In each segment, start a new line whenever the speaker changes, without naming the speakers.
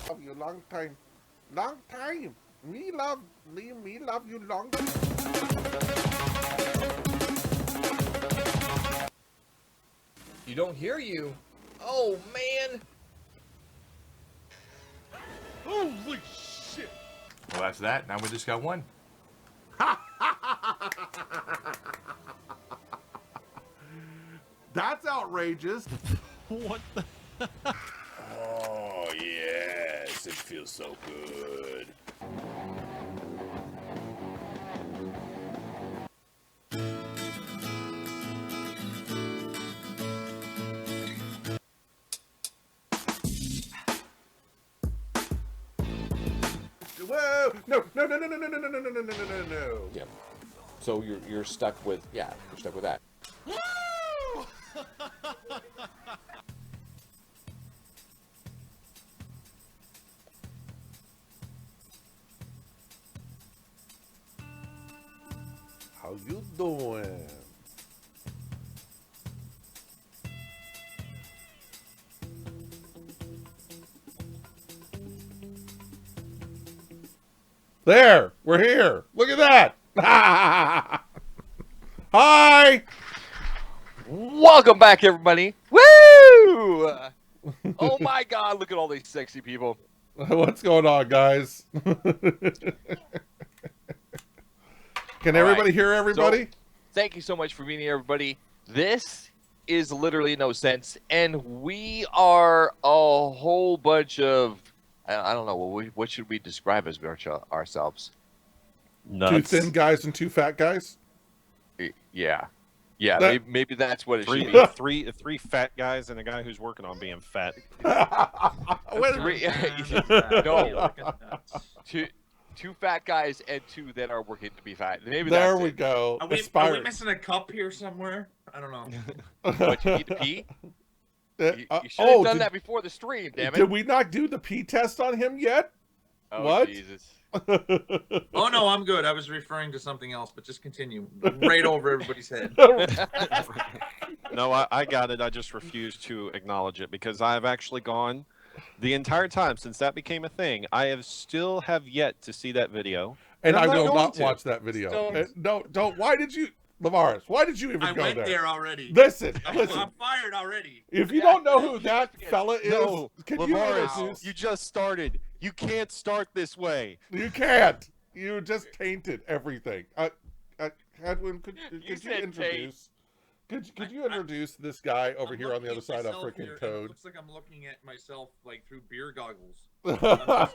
Love you long time. Long time. Me love you long time.
You don't hear you. Oh man.
Holy shit.
Well, that's that. Now we just got one.
That's outrageous.
What the?
Oh, yes. It feels so good.
Whoa! No!
Yeah. So you're stuck with you're stuck with that.
How you doing? There! We're here! Look at that! Hi!
Welcome back, everybody. Woo! Oh my God! Look at all these sexy people.
What's going on, guys? Can everybody hear everybody?
So, thank you so much for being here, everybody. This is literally no sense, and we are a whole bunch of I don't know what should we describe as ourselves?
Nuts.
Two thin guys and two fat guys?
Yeah,
That-
maybe that's what it should be.
Three fat guys and a guy who's working on being fat.
No, two fat guys and two that are working to be fat. Maybe
There
that's
we
it.
go.
Are we
Aspiring.
missing a cup here somewhere? I don't know.
What, you need to pee? You should have done that before the stream, damn it.
Did we not do the pee test on him yet?
Oh,
What?
Jesus.
Oh no, I'm good. I was referring to something else, but just continue. Right over everybody's head.
No, I got it. I just refuse to acknowledge it because I've actually gone the entire time since that became a thing. I have still have yet to see that video.
and
I'm
I
not
will
going
not
to.
watch that video.
Don't.
Don't. Why did you, Lavaris? Why did you even
I
go
went
there?
there already.
Listen.
I'm fired already.
If you don't know who that fella is,
No,
can you
Lavaris,
introduce?
you just started. You can't start this way.
You can't. You just tainted everything. Hadwin, could you
said
introduce? Could you introduce this guy over
I'm
here on the
looking
other
at
side of
myself here,
freaking
and It
Toad?
looks like I'm looking at myself like through beer goggles.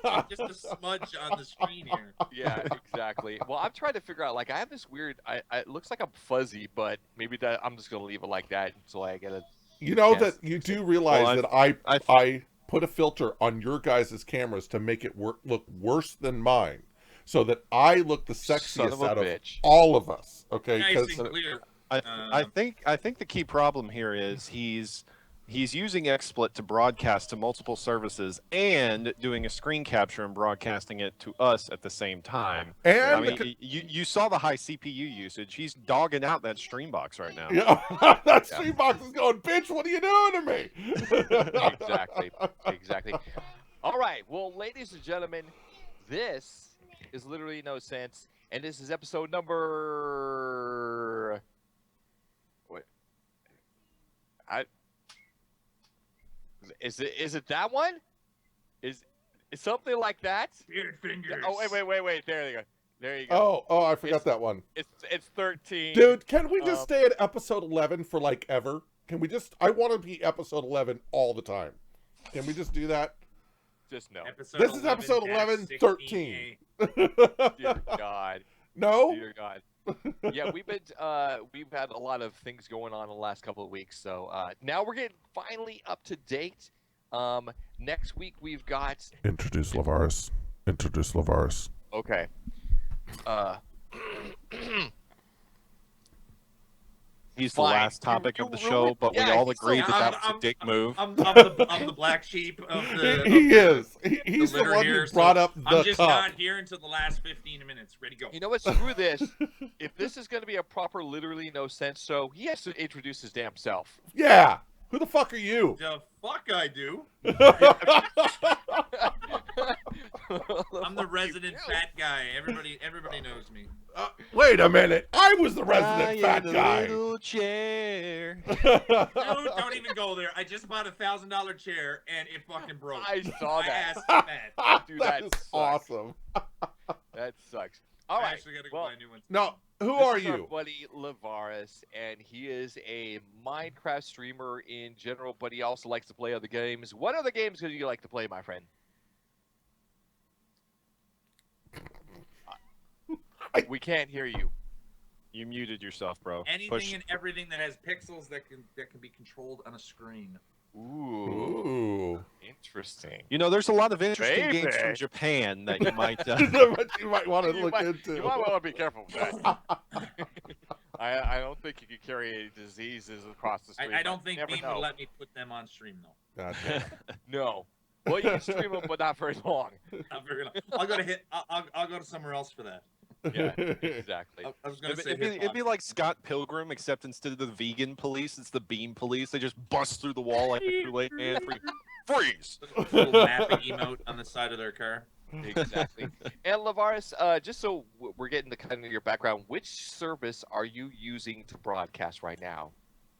I'm just a smudge on the screen here.
Yeah, exactly. Well, I'm trying to figure out. Like, I have this weird. It looks like I'm fuzzy, but maybe that I'm just gonna leave it like that until I get a.
You know
Yes.
that you do realize
Well,
that
I
I put a filter on your guys' cameras to make it look worse than mine, so that I look the
Son
sexiest
of a
out of
bitch.
all of us. Okay,
Nice
'cause-
and clear.
I think the key problem here is he's using XSplit to broadcast to multiple services and doing a screen capture and broadcasting it to us at the same time.
and
I mean, you saw the high CPU usage. He's dogging out that Streambox right now.
yeah, that stream box is going, bitch. What are you doing to me?
Exactly. All right. Well, ladies and gentlemen, this is literally no sense, and this is episode number. What? Is it that one? Is something like that?
Beard fingers.
Oh wait. There you go. There you go.
Oh, I forgot
It's-
that one.
It's 13.
Dude, can we just
Um,
stay at episode 11 for like ever? Can we just? I want to be episode 11 all the time. Can we just do that?
Just no.
Episode
This is episode 11, 13.
Dear God.
No.
Dear God. Yeah, we've had a lot of things going on in the last couple of weeks, so now we're getting finally up to date. Next week we've got
Introduce Lavaris. Introduce Lavaris.
okay.
He's
Fine.
the last topic
You
of the
ruined-
show, but
yeah,
we all
he's so-
agreed that that
I'm-
was a dick move.
I'm the black sheep of the.
He is. He's the
litter
one
here,
who
so
brought up the
I'm just
cup.
not here until the last 15 minutes. Ready, go.
You know what? Screw this. If this is going to be a proper, literally no sense show, he has to introduce his damn self.
Yeah. Who the fuck are you?
The fuck I do. I'm the resident fat guy. Everybody knows me.
Wait a minute. I was the resident fat guy.
Little chair.
Dude, don't even go there. I just bought a $1,000 chair and it fucking broke.
I saw
My
that.
ass is fat.
Dude,
that
that
is
sucks.
awesome.
That sucks. All
I
right.
actually gotta go
well,
buy a new one.
Now, who
this
are
is our
you?
buddy Lavaris, and he is a Minecraft streamer in general, but he also likes to play other games. What other games do you like to play, my friend? We can't hear you.
You muted yourself, bro.
Anything
Push.
and everything that has pixels that can be controlled on a screen.
Ooh,
Ooh.
interesting.
You know, there's a lot of interesting games
Baby.
from Japan that you might.
That you might want to
You
look
might-
into.
You might want to be careful with that. I don't think you could carry any diseases across the street.
I don't think
Never
Beam
know.
would let me put them on stream though.
Gotcha.
No. Well, you can stream them, but not very long.
Not very long. I'll go to I'll go to somewhere else for that.
Yeah, exactly.
I was gonna
It'd,
say
it'd be like Scott Pilgrim, except instead of the vegan police, it's the beam police. They just bust through the wall like a Kool-Aid man. Freeze!
little mapping emote on the side of their car.
Exactly. And Lavaris, just so we're getting the kind of your background, which service are you using to broadcast right now?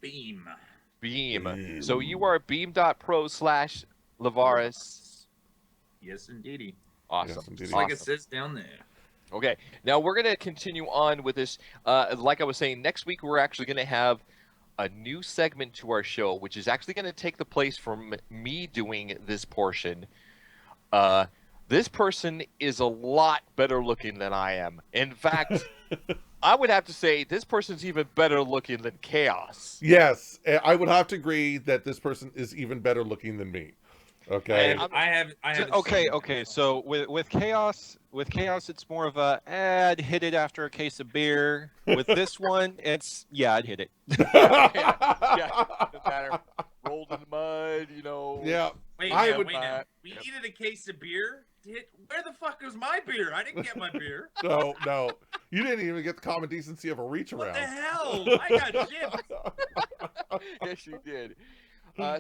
Beam.
Beam. So you are beam.pro/Lavaris.
Yes, indeedy.
Awesome.
Yes, indeedy.
Just like it
Awesome.
says down there.
Okay, now we're going to continue on with this. Like I was saying, next week we're actually going to have a new segment to our show, which is actually going to take the place from me doing this portion. This person is a lot better looking than I am. In fact, I would have to say this person's even better looking than Chaos.
Yes, I would have to agree that this person is even better looking than me. Okay.
I have.
Okay. So with chaos, it's more of a I'd hit it after a case of beer. With this one, it's I'd hit it.
Yeah, doesn't matter. Rolled in the mud, you know.
Yeah.
Wait,
I
now,
would-
wait now. We needed a case of beer. Where the fuck was my beer? I didn't get my beer.
No. You didn't even get the common decency of a reach
What
around.
the hell? I got gypped.
Yes, you did.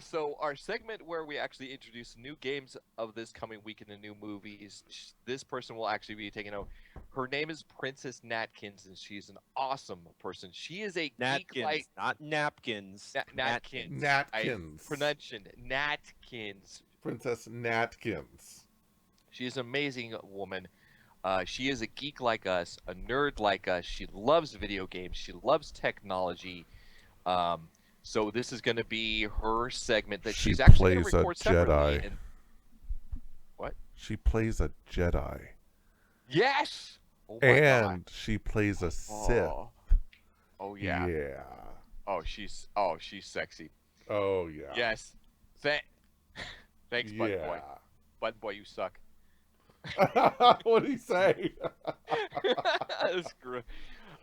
So our segment where we actually introduce new games of this coming week in the new movies. This person will actually be taking over. Her name is Princess Natkins, and she's an awesome person. She is a
Natkins,
geek-like
not napkins.
Natkins.
Natkins.
Pronunciation Natkins.
Princess Natkins.
She is an amazing woman. She is a geek like us, a nerd like us. She loves video games. She loves technology. So this is going to be her segment that
She
she's actually going
plays
to
a
record separately.
Jedi.
And... What?
She plays a Jedi.
Yes. Oh my God.
And she plays a Sith.
Oh yeah.
Yeah.
Oh she's sexy.
Oh yeah.
Yes. Thanks, Button Boy.
Yeah.
Button Boy, you suck.
What did he say?
Screw it.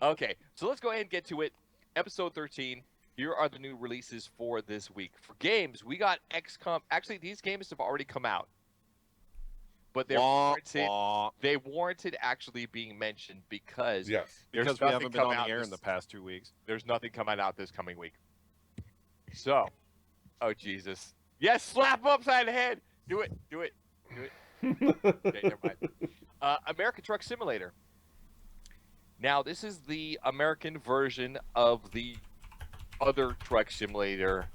Okay, so let's go ahead and get to it. Episode 13. Here are the new releases for this week. For games, we got XCOM. Actually, these games have already come out, but they're warranted. They warranted actually being mentioned because
Yes.
there's
Because we
nothing
haven't been
coming
on
out
the air
this-
in the past 2 weeks.
There's nothing coming out this coming week. So, oh Jesus, yes, slap upside the head. Do it. Do it. Do it. Okay, never mind. American Truck Simulator. Now, this is the American version of the other truck simulator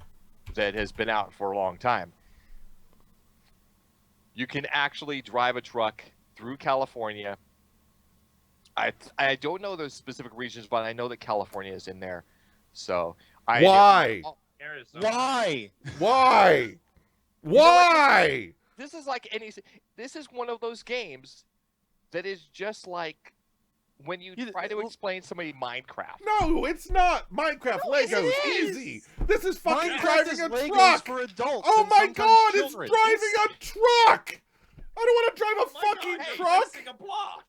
that has been out for a long time. You can actually drive a truck through California. I don't know the specific regions, but I know that California is in there. So
Why?
Arizona.
Why?
Why?
know what?
Why?
This is like any. This is one of those games that is just like when you try to explain somebody Minecraft.
No, it's not. Minecraft
Yes,
Legos
it is.
easy. This is fucking
Minecraft
driving
is
a
Legos
truck.
for adults.
Oh
and
my
sometimes
god, it's
children.
driving a truck. I don't want to drive a
Oh my
fucking
God, hey,
truck.
missing a block.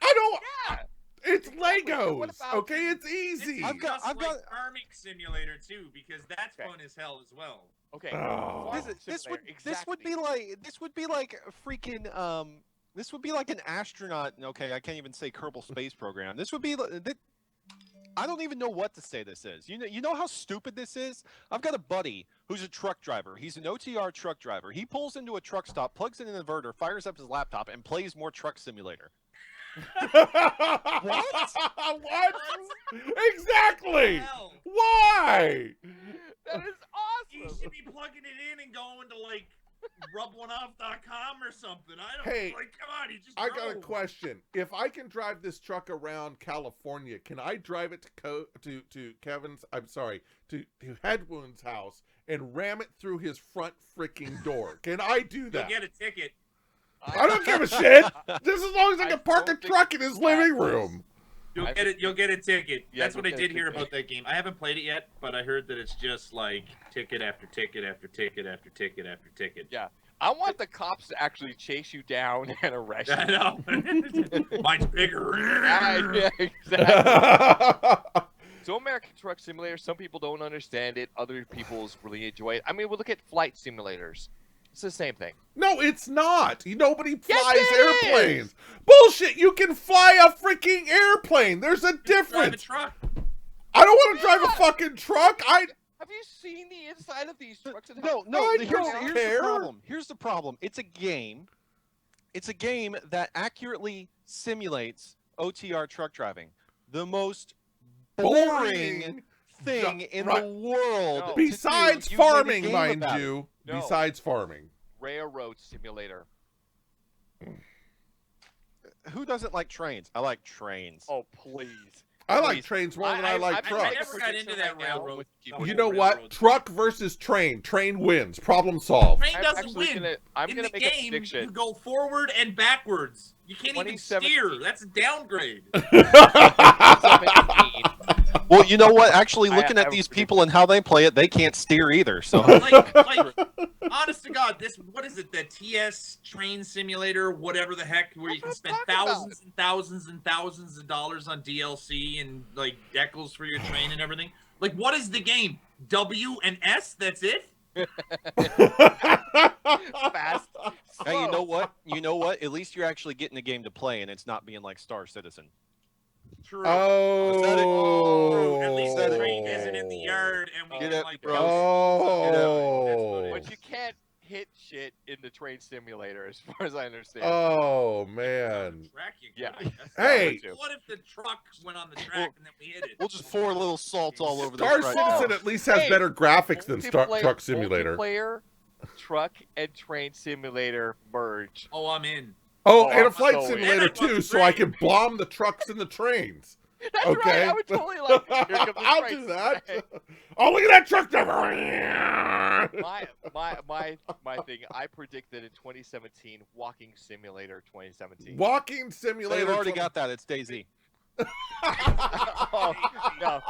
I don't.
Yeah.
It's
Exactly. What
Legos.
about-
Okay, it's
This
easy.
is
I've got-
just
I've
like
got-
Farming Simulator too, because that's
Okay.
fun as hell as well.
Okay.
Oh.
Farming
This would
Simulator,
this would be like a freaking this would be like an astronaut. Okay, I can't even say Kerbal Space Program. This would be I don't even know what to say. This is you know how stupid this is. I've got a buddy who's a truck driver. He's an OTR truck driver. He pulls into a truck stop, plugs in an inverter, fires up his laptop, and plays more Truck Simulator.
What? Exactly.
Hell,
Why?
That is
you
awesome.
should be plugging it in and going to like ruboneoff.com or something. I don't
Hey,
like. Come on, you just.
I got a
drove.
question. If I can drive this truck around California, can I drive it to Kevin's? I'm sorry, to Headwound's house and ram it through his front freaking door? Can I do
You'll
that?
get a ticket.
I don't give a shit. Just as long as I
I
can park a
don't think
truck in his living
that is-
room.
You'll
I
get it. You'll get a ticket.
Yeah,
That's what
you'll
I
get a
did hear
ticket.
about that game. I haven't played it yet, but I heard that it's just like ticket after ticket after ticket after ticket after ticket.
Yeah. I want the cops to actually chase you down and arrest
I
you.
know. Mine's bigger.
Yeah, exactly. So American Truck Simulator, some people don't understand it. Other people really enjoy it. I mean, we look at flight simulators. It's the same thing.
No, it's not. Nobody
Yes,
flies
it
airplanes. Bullshit. You can fly a freaking airplane. There's a
Drive a
difference.
truck.
I don't want to drive a fucking truck.
Have you seen the inside of these trucks?
No,
I
here's
don't
the
care.
problem. Here's the problem. It's a game. It's a game that accurately simulates OTR truck driving. The most boring thing in
Right.
the world.
No.
to
Besides
do. You made a
farming,
game
mind
about it.
you.
No.
Besides farming.
Railroad Simulator.
Who doesn't like trains? I like trains.
Oh, please.
I like
Please.
trains more than I like
I've
trucks.
never got into that railroad.
You know what?
Railroad.
Truck versus train. Train wins. Problem solved.
Train
I'm
doesn't
actually
win.
I'm
In
gonna
the
make a
game,
prediction.
you go forward and backwards. You can't even
2017.
steer. That's a downgrade.
2017.
Well, you know what? Actually,
I
looking at
have
these
a
people and how they play it, they can't steer either. So
like, honest to God, what is it? The TS train simulator, whatever the heck, where you can
That's
spend
what I'm talking
thousands and thousands and thousands of dollars on DLC and like decals for your train and everything. Like, what is the game? W and S? That's it?
Fast.
hey, you know
slow.
what? You know what? At least you're actually getting a game to play, and it's not being like Star Citizen.
True.
Oh.
At least the train isn't in the yard and we
Get
can,
it,
like,
bro.
Oh.
But you can't hit shit in the train simulator, as far as I understand.
Oh
on
man.
the track, you
Yeah.
could. That's
Hey.
not- What if the truck went on the track and then we hit it?
We'll just pour a little salt all over
Star
this right
Citizen
now.
at least has
Hey,
better graphics than Truck Simulator.
Multiplayer, truck and train simulator merge.
Oh, I'm in.
Oh,
Oh,
and a
I'm
flight
so in.
simulator
And I
too,
love
so I
train.
can bomb the trucks and the trains.
That's
Okay.
right. I would totally like. Here comes the
I'll
train
do that.
smack.
Oh, look at that truck driver!
My thing. I predicted in 2017, Walking Simulator 2017.
Walking simulator.
They've already got that. It's DayZ.
Oh no.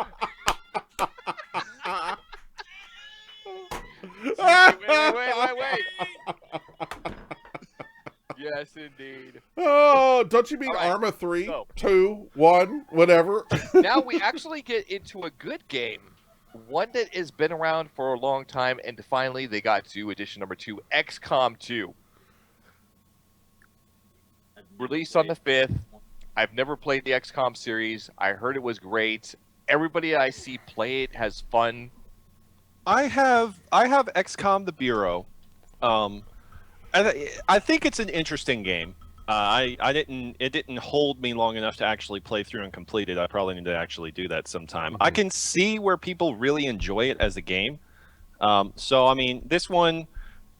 Wait. Yes, indeed.
Oh, don't you mean
All right,
Arma 3,
so-
2, 1, whatever?
Now we actually get into a good game. One that has been around for a long time, and finally they got to edition number 2, XCOM 2. Released on the 5th. I've never played the XCOM series. I heard it was great. Everybody I see play it has fun.
I have XCOM the Bureau. I think it's an interesting game. It didn't hold me long enough to actually play through and complete it. I probably need to actually do that sometime. I can see where people really enjoy it as a game. So I mean, this one,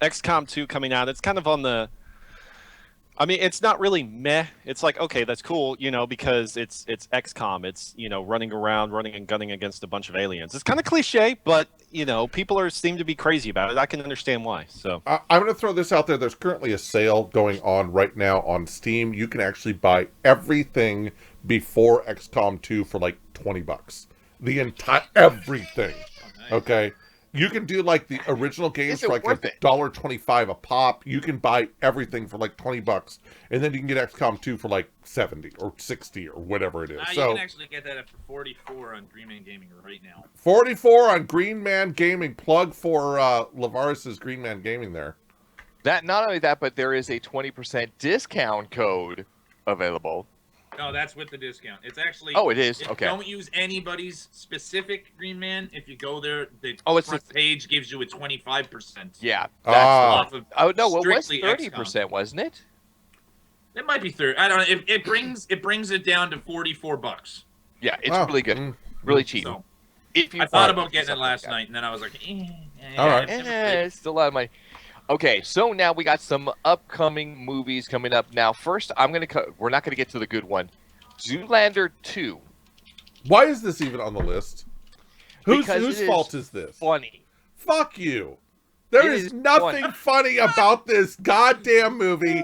XCOM 2 coming out, it's kind of on the. I mean, it's not really meh. It's like, okay, that's cool, because it's XCOM. It's, running around, running and gunning against a bunch of aliens. It's kind of cliche, but, people seem to be crazy about it. I can understand why. So
I'm going to throw this out there. There's currently a sale going on right now on Steam. You can actually buy everything before XCOM 2 for like $20. The entire everything. Okay. You can do like the original games
Is
for
it
like
worth it?
$1.25 a pop. You can buy everything for like $20, and then you can get XCOM 2 for like 70 or 60 or whatever it is.
You
So
can actually get that for 44 on Green Man Gaming right now.
44 on Green Man Gaming. Plug for Lavaris's Green Man Gaming there.
That not only that, but there is a 20% discount code available.
No, that's with the discount. It's actually.
Oh, it is?
If
Okay.
Don't use anybody's specific Green Man. If you go there, the
It's
front page gives you a 25%.
Yeah.
Ah.
Off of
Oh no, it was
strictly
30%, wasn't it?
It might be 30. I don't know. It brings it down to $44.
Yeah, it's
Oh,
really good,
mm.
really cheap.
So
If you
I thought
find
about getting it
something
last
like
night, and then I was like,
All right.
it's still a lot of money. Okay, so now we got some upcoming movies coming up. Now, first, we're not gonna get to the good one. Zoolander 2.
Why is this even on the list?
Because
Whose
it is
fault is this?
Funny.
Fuck you. There
It
is
is
nothing funny about this goddamn movie.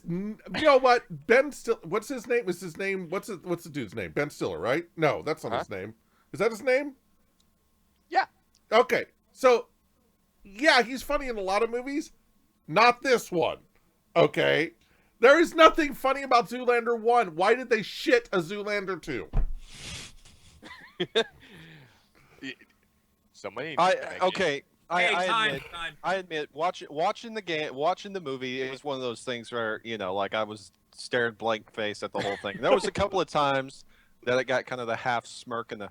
You know what? Ben Stiller. What's his name? What's the dude's name? Ben Stiller, right? No, that's not his name. Is that his name?
Yeah.
Okay. So, yeah, he's funny in a lot of movies. Not this one. Okay. There is nothing funny about Zoolander 1. Why did they shit a Zoolander 2?
Somebody.
okay.
Time.
I admit, watching the movie, it was one of those things where like I was staring blank face at the whole thing. There was a couple of times that it got kind of the half smirk in the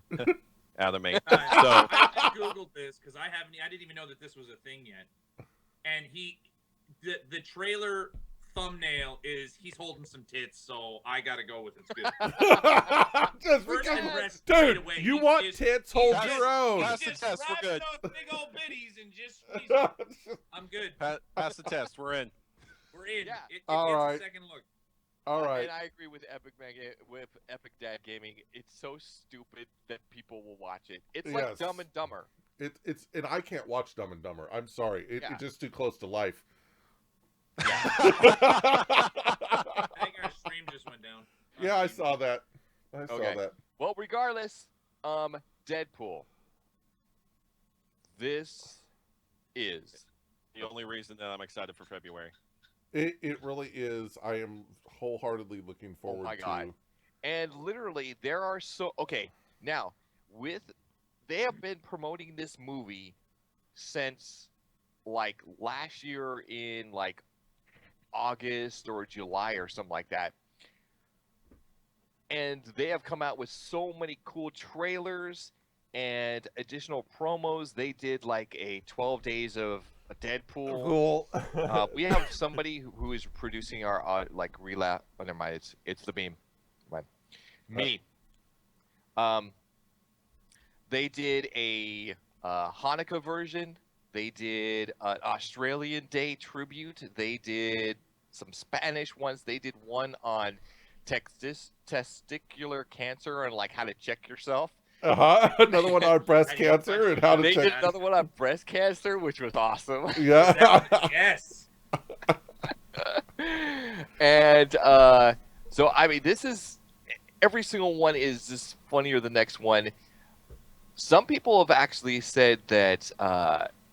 out of me. So
I googled this because I didn't even know that this was a thing yet. And the trailer thumbnail is he's holding some tits, so I gotta go with it's good.
Just
First
because,
impression straight
dude,
away,
you
he's
want
just-
tits? Hold
he's
your
just-
own.
Pass
He's
the
just
test, we're
wrapping
good.
those big old bitties and just I'm good.
pass the test. We're in.
We're in.
Yeah.
It
All
gets
right.
a second look.
All right.
And I agree with Epic Dad Gaming. It's so stupid that people will watch it. It's like
Yes.
Dumb and Dumber.
It's and I can't watch Dumb and Dumber. I'm sorry.
Yeah.
It's just too close to life.
I think our stream just went down.
Yeah, I saw that. I saw
Okay.
that.
Well, regardless, Deadpool. This is
The only reason that I'm excited for February.
It really is. I am wholeheartedly looking forward
my
to.
God. And literally, there are now they have been promoting this movie since like last year in like August or July or something like that. And they have come out with so many cool trailers and additional promos. They did like a 12 days of a Deadpool.
Cool.
We have somebody who is producing our like relapse. Oh, never mind. It's the beam. Never mind. Me. They did a Hanukkah version. They did an Australian Day tribute. They did some Spanish ones. They did one on testicular cancer and like how to check yourself.
Another one on breast cancer and how to
They
check.
did another one on breast cancer, which was awesome.
Yeah.
Yes.
And so I mean, this is every single one is just funnier than the next one. Some people have actually said that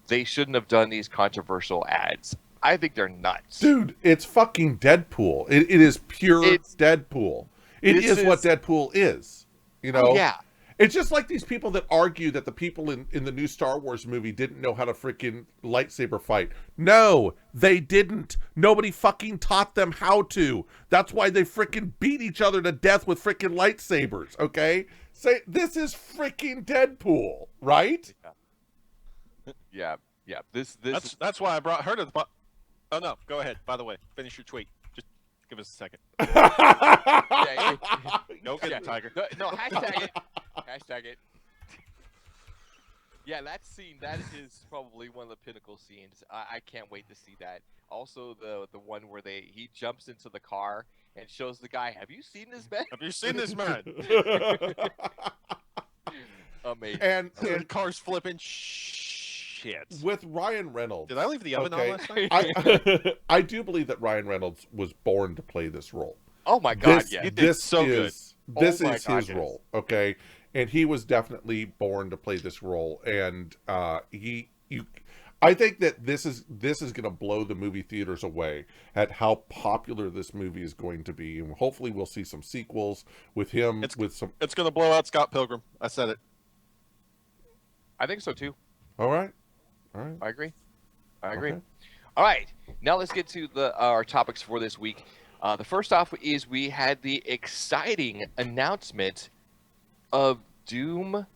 they shouldn't have done these controversial ads. I think they're nuts.
Dude, it's fucking Deadpool. It is pure
It's-
Deadpool. It
this
is what
is-
Deadpool is. You know?
Oh, yeah.
It's just like these people that argue that the people in the new Star Wars movie didn't know how to freaking lightsaber fight. No, they didn't. Nobody fucking taught them how to. That's why they freaking beat each other to death with freaking lightsabers, okay? Say, this is freaking Deadpool, right?
Yeah. This
That's why I brought her to the. Oh no, go ahead. By the way, finish your tweet. Just give us a second.
yeah,
No good, Tiger.
No, hashtag it. Hashtag it. Yeah, that scene, that is probably one of the pinnacle scenes. I can't wait to see that. Also, the one where he jumps into the car and shows the guy, have you seen this man?
Have you seen this man?
Amazing.
and
The car's flipping. Shit.
with Ryan Reynolds.
Did I leave the oven
Okay.
on last night?
I do believe that Ryan Reynolds was born to play this role.
Oh my god,
This,
yeah.
He did
this
so good.
is this
Oh my
is
God,
his
yes.
role, okay? And he was definitely born to play this role, and I think that this is going to blow the movie theaters away at how popular this movie is going to be, and hopefully we'll see some sequels with him with some.
It's gonna blow out Scott Pilgrim. I said it.
I think so too.
All right.
I agree. Okay.
Okay.
All right, now let's get to our topics for this week. The first off is we had the exciting announcement of Doom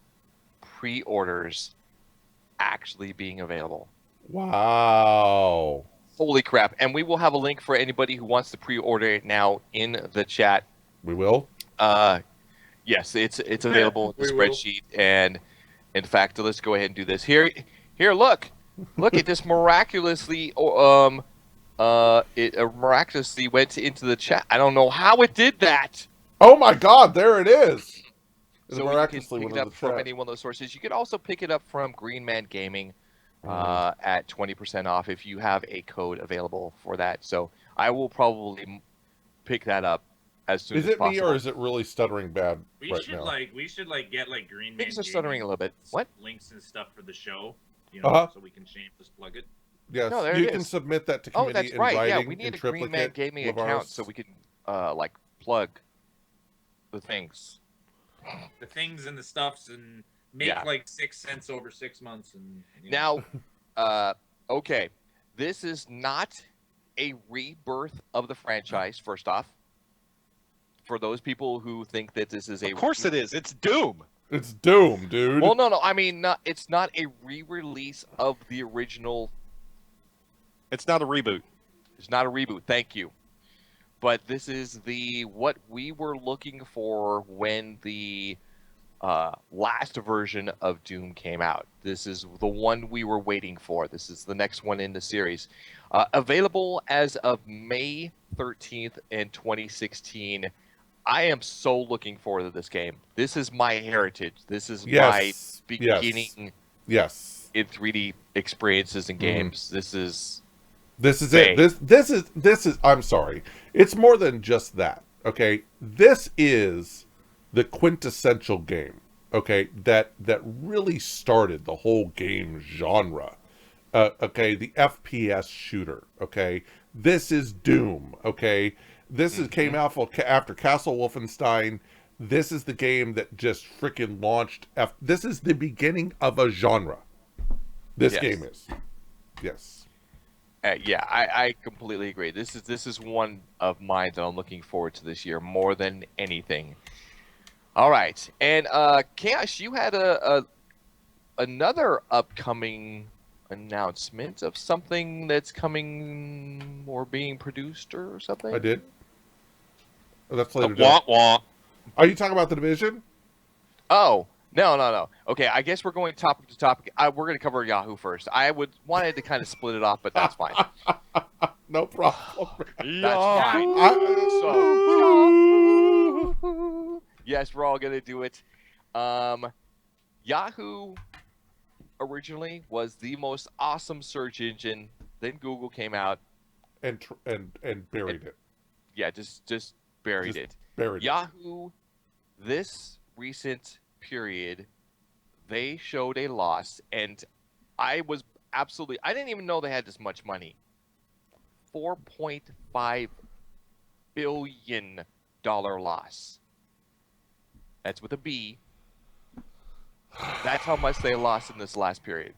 pre-orders actually being available.
Wow.
Holy crap. And we will have a link for anybody who wants to pre-order it now in the chat.
We will.
Yes, it's available in the
We will.
spreadsheet. And in fact, let's go ahead and do this. Here, look at this miraculously. It miraculously went into the chat. I don't know how it did that.
Oh my God! There it is. It
So you can
miraculously
pick
went
it
into
up
the
from
chat.
any one of those sources. You could also pick it up from Green Man Gaming at 20% off if you have a code available for that. So I will probably pick that up as soon
Is
as
it
possible.
me or is it really stuttering bad
We
right
should
now?
get like Green Man.
Things are stuttering a little bit. What?
Links and stuff for the show, you know,
Uh-huh.
so we can shameless plug it.
Yes,
No, there
you
it
can
is.
submit that to
Oh,
committee
that's
in
right.
writing
Yeah, we need
in
a Green Man
triplicate,
Gaming
Lavaris.
account so we can like plug the things.
The things and the stuffs and make
Yeah.
like 6 cents over 6 months and you know.
Now, okay, this is not a rebirth of the franchise. First off, for those people who think that this is a
Of course it is. It's Doom.
It's Doom, dude.
Well, no. I mean, it's not a re-release of the original.
It's not a reboot.
It's not a reboot. Thank you. But this is what we were looking for when the last version of Doom came out. This is the one we were waiting for. This is the next one in the series. Available as of May 13th in 2016. I am so looking forward to this game. This is my heritage. This is my beginning
Yes.
in 3D experiences and games. This is
This is
Say.
it. This is I'm sorry. It's more than just that. Okay? This is the quintessential game. Okay? That really started the whole game genre. Okay, the FPS shooter. Okay? This is Doom. Okay? This came out after Castle Wolfenstein. This is the game that just freaking launched. This is the beginning of a genre. This
Yes.
game is. Yes.
yeah, I completely agree. This is one of mine that I'm looking forward to this year more than anything. All right, and Chaos, you had another upcoming announcement of something that's coming or being produced or something?
I did. Oh, that's later.
Wah wah.
Are you talking about the division?
Oh, no. Okay, I guess we're going topic to topic. We're going to cover Yahoo first. I wanted to kind of split it off, but that's fine.
No problem.
That's fine. Yes, we're all going to do it. Yahoo originally was the most awesome search engine. Then Google came out.
And buried it.
Yeah, just buried
Just
it.
Buried it.
Yahoo, this recent period, they showed a loss, and I didn't even know they had this much money. $4.5 billion loss. That's with a B. That's how much they lost in this last period.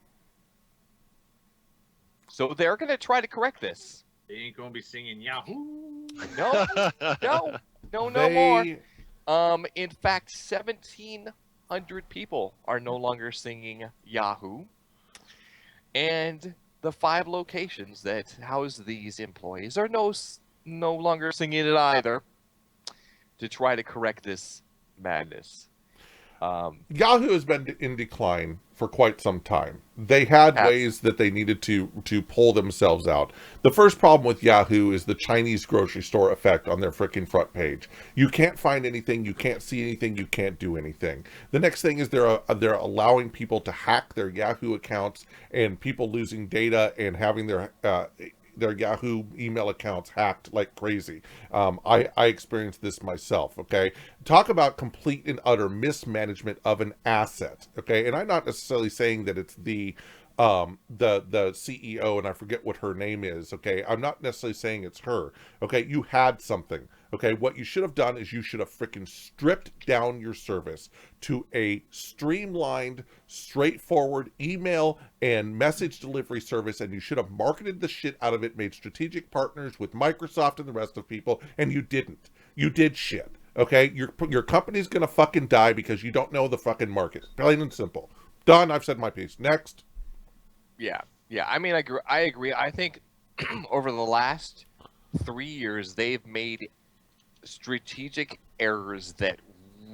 So they're going to try to correct this.
They ain't gonna be singing Yahoo.
No, no
They-
more. In fact, 1,700 people are no longer singing Yahoo. And the 5 locations that house these employees are no longer singing it either, to try to correct this madness.
Yahoo has been in decline for quite some time. They had
Yes.
ways that they needed to pull themselves out. The first problem with Yahoo is the Chinese grocery store effect on their freaking front page. You can't find anything, you can't see anything, you can't do anything. The next thing is they're allowing people to hack their Yahoo accounts, and people losing data and having their Yahoo email accounts hacked like crazy. I experienced this myself, okay? Talk about complete and utter mismanagement of an asset, okay? And I'm not necessarily saying that it's the CEO, and I forget what her name is, okay? I'm not necessarily saying it's her, okay? You had something, okay? What you should have done is you should have freaking stripped down your service to a streamlined, straightforward email and message delivery service, and you should have marketed the shit out of it, made strategic partners with Microsoft and the rest of people, and you didn't. You did shit, okay? Your company's gonna fucking die because you don't know the fucking market. Plain and simple. Done. I've said my piece. Next.
Yeah. I mean, I agree. I think over the last 3 years, they've made strategic errors that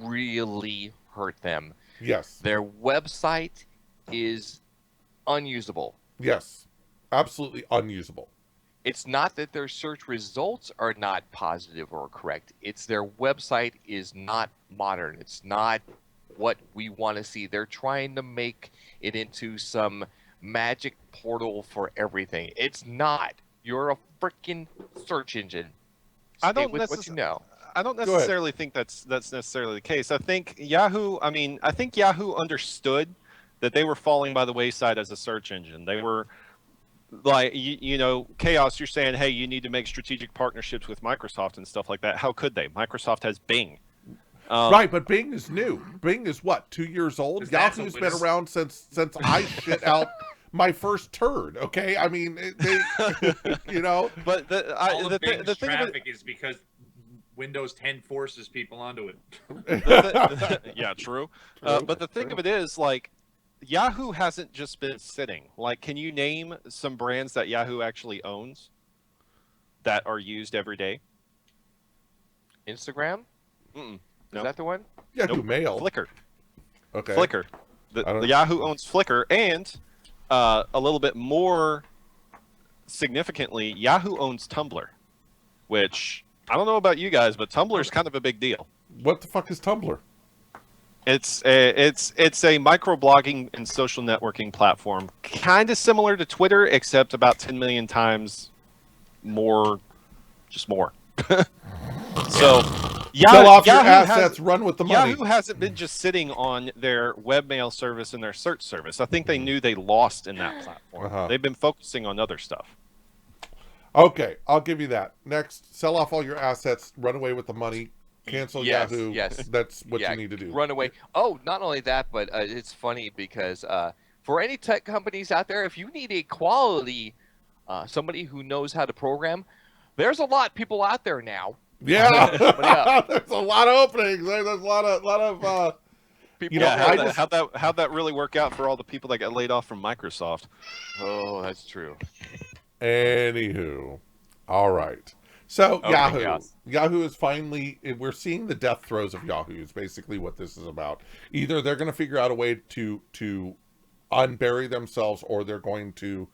really hurt them.
Yes.
Their website is unusable.
Yes. Absolutely unusable.
It's not that their search results are not positive or correct. It's their website is not modern. It's not what we want to see. They're trying to make it into some magic portal for everything. It's not. You're a freaking search engine.
I
Stay
don't
with what you know.
I don't
ahead.
necessarily think that's necessarily the case. I think Yahoo understood that they were falling by the wayside as a search engine. They were like, Chaos, you're saying, hey, you need to make strategic partnerships with Microsoft and stuff like that. How could they? Microsoft has Bing.
Right, but Bing is new. Bing is what, 2 years old?
Is that
Yahoo's
so-
been around since I shit out my first turd. Okay, I mean, they,
But
All of Bing's
the thing of it,
traffic is because Windows 10 forces people onto it.
yeah, true.
True,
But the thing
true.
of it is, like, Yahoo hasn't just been sitting. Like, can you name some brands that Yahoo actually owns that are used every day?
Instagram?
Mm-mm.
Is
No.
that the one?
Yahoo
Nope.
Mail.
Flickr.
Okay.
Flickr.
I don't-
The Yahoo owns Flickr, and a little bit more significantly, Yahoo owns Tumblr, which I don't know about you guys, but Tumblr is kind of a big deal.
What the fuck is Tumblr?
It's a microblogging and social networking platform, kind of similar to Twitter, except about 10 million times more, just more. So,
Sell off your
Yahoo
assets, run with the money.
Yahoo hasn't been just sitting on their webmail service and their search service. I think they knew they lost in that platform.
Uh-huh.
They've been focusing on other stuff.
Okay, I'll give you that. Next, sell off all your assets, run away with the money, cancel
Yes,
Yahoo.
yes.
That's what
Yeah,
you need to do.
Run away. Oh, not only that, but it's funny because for any tech companies out there, if you need a quality somebody who knows how to program, there's a lot of people out there now.
Yeah,
But, yeah.
there's a lot of openings. There's a lot of
People
Yeah,
I
how'd that really work out for all the people that got laid off from Microsoft?
Oh, that's true.
Anywho, all right. So
Okay,
Yahoo,
yes.
Yahoo is finally. We're seeing the death throes of Yahoo. Is basically what this is about. Either they're going to figure out a way to unbury themselves, or they're going to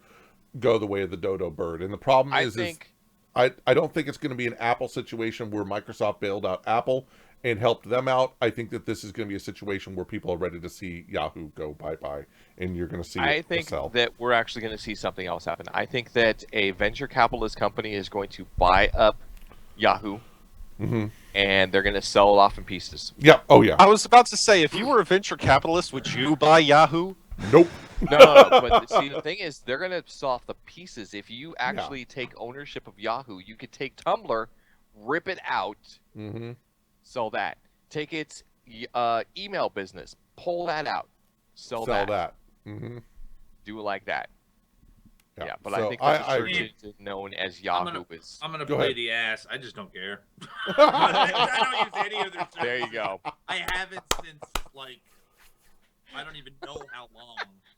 go the way of the dodo bird. And the problem
I
is
think
I don't think it's going to be an Apple situation where Microsoft bailed out Apple and helped them out. I think that this is going to be a situation where people are ready to see Yahoo go bye-bye, and you're going to see
I
it
think
sell.
that we're actually going to see something else happen. I think that a venture capitalist company is going to buy up Yahoo,
Mhm.
and they're going to sell it off in pieces.
Yeah. Oh, yeah.
I was about to say, if you were a venture capitalist, would you buy Yahoo?
Nope.
No. But see, the thing is, they're going to sell off the pieces. If you actually take ownership of Yahoo, you could take Tumblr, rip it out,
Mm-hmm.
sell that. Take its email business, pull that out, sell
Sell
that.
that. Mm-hmm.
Do it like that. Yeah, but
So
I think that the
I
search
agree.
engine known as
I'm
Yahoo
gonna-
is.
I'm gonna
Go
play
ahead.
the ass. I just don't care. I don't use any of their
There you
services.
go.
I haven't since like I don't even know how long.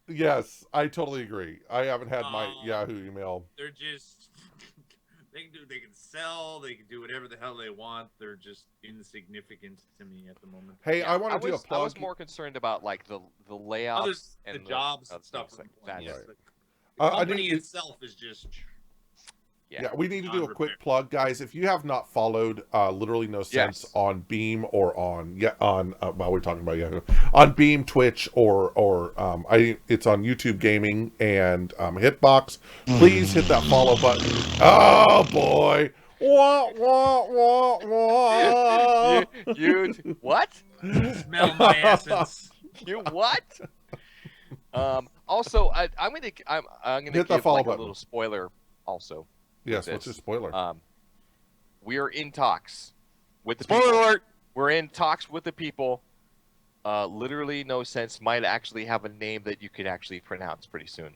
Yes, I totally agree. I haven't had my
Um,
Yahoo email.
They're just they can sell, they can do whatever the hell they want. They're just insignificant to me at the moment.
Hey, I want to do a
I
plug.
was more concerned about like the layouts
Others,
and
the jobs
other
and stuff.
things
are
like that.
yes,
Right.
the
I
company
need to-
itself is just
Yeah, we need to do a
Non-repair.
quick plug, guys. If you have not followed Literally No Sense
Yes.
on Beam or on while we're talking about Yahoo, on Beam, Twitch, or it's on YouTube Gaming and Hitbox. Please hit that follow button. Oh boy! Wah wah wah wah.
you what?
smell my essence.
You what? Also, I'm gonna
Hit
give
the follow
like
button.
a little spoiler. Also,
Yes,
this.
what's your spoiler?
We are in talks with the
Spoiler
people.
alert!
We're in talks with the people. Literally No Sense might actually have a name that you could actually pronounce pretty soon.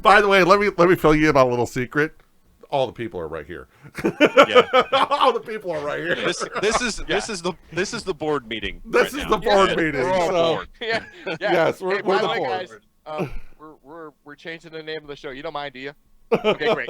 By the way, let me fill you in on a little secret. All the people are right here.
Yeah.
All the people are right here.
This is the board meeting.
This
right
is
now.
the board
Yeah,
meeting.
We're all
So
bored.
yeah.
yes, we're
Hey, by
the
the way,
board.
guys, we're changing the name of the show. You don't mind, do you? Okay, great.